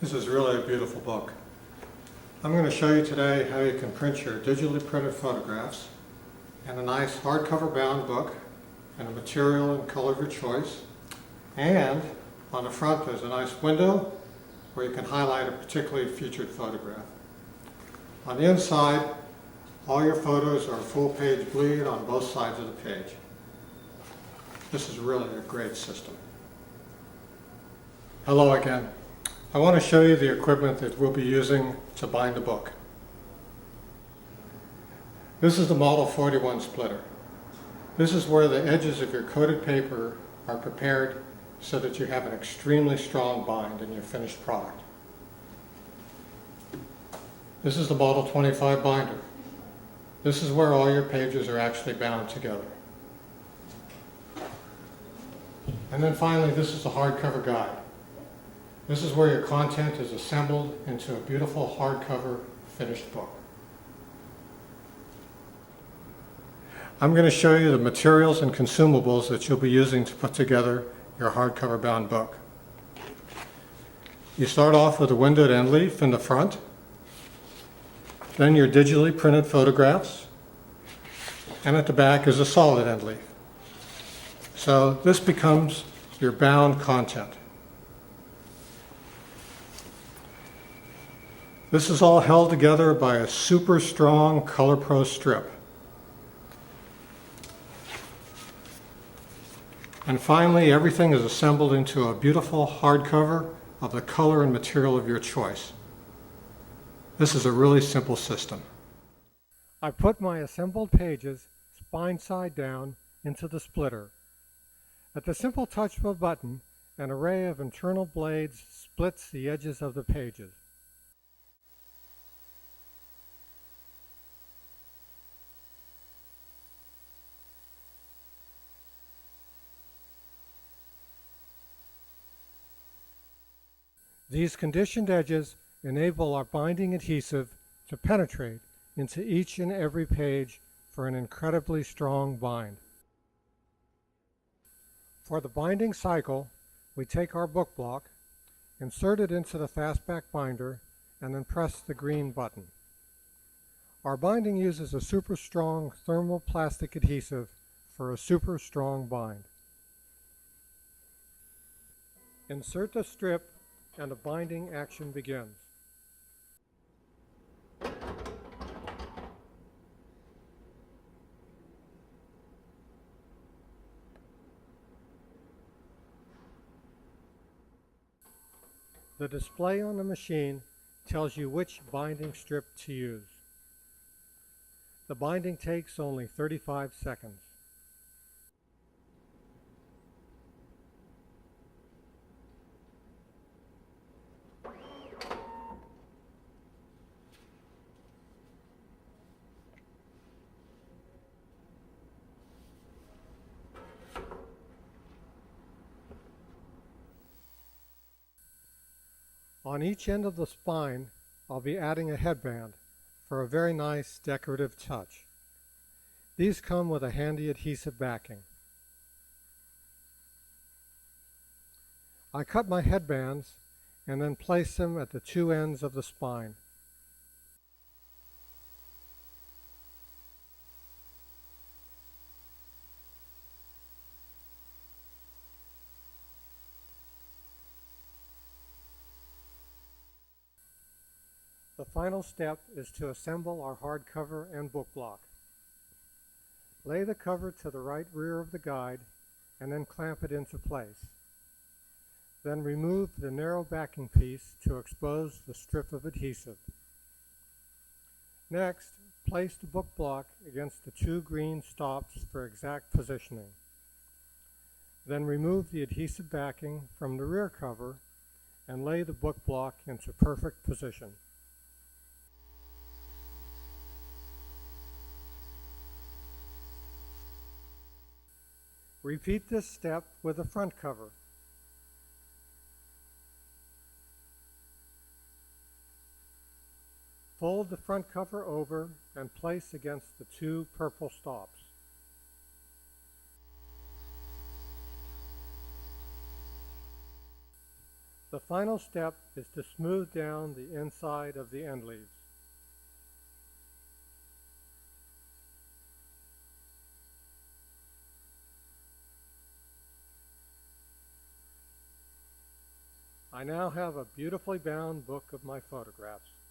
This is really a beautiful book. I'm going to show you today how you can print your digitally printed photographs in a nice hardcover bound book in a material and color of your choice. And on the front there's a nice window where you can highlight a particularly featured photograph. On the inside, all your photos are full page bleed on both sides of the page. This is really a great system. Hello again. I want to show you the equipment that we'll be using to bind the book. This is the Model 41 splitter. This is where the edges of your coated paper are prepared so that you have an extremely strong bind in your finished product. This is the Model 25 binder. This is where all your pages are actually bound together. And then finally, this is the hardcover guide. This is where your content is assembled into a beautiful hardcover finished book. I'm going to show you the materials and consumables that you'll be using to put together your hardcover bound book. You start off with a windowed end leaf in the front, then your digitally printed photographs, and at the back is a solid end leaf. So this becomes your bound content. This is all held together by a super strong ColorPro strip. And finally, everything is assembled into a beautiful hardcover of the color and material of your choice. This is a really simple system. I put my assembled pages spine side down into the splitter. At the simple touch of a button, an array of internal blades splits the edges of the pages. These conditioned edges enable our binding adhesive to penetrate into each and every page for an incredibly strong bind. For the binding cycle, we take our book block, insert it into the fastback binder, and then press the green button. Our binding uses a super strong thermoplastic adhesive for a super strong bind. Insert the strip and the binding action begins. The display on the machine tells you which binding strip to use. The binding takes only 35 seconds. On each end of the spine, I'll be adding a headband for a very nice decorative touch. These come with a handy adhesive backing. I cut my headbands and then place them at the two ends of the spine. The final step is to assemble our hardcover and book block. Lay the cover to the right rear of the guide and then clamp it into place. Then remove the narrow backing piece to expose the strip of adhesive. Next, place the book block against the two green stops for exact positioning. Then remove the adhesive backing from the rear cover and lay the book block into perfect position. Repeat this step with the front cover. Fold the front cover over and place against the two purple stops. The final step is to smooth down the inside of the end leaves. I now have a beautifully bound book of my photographs.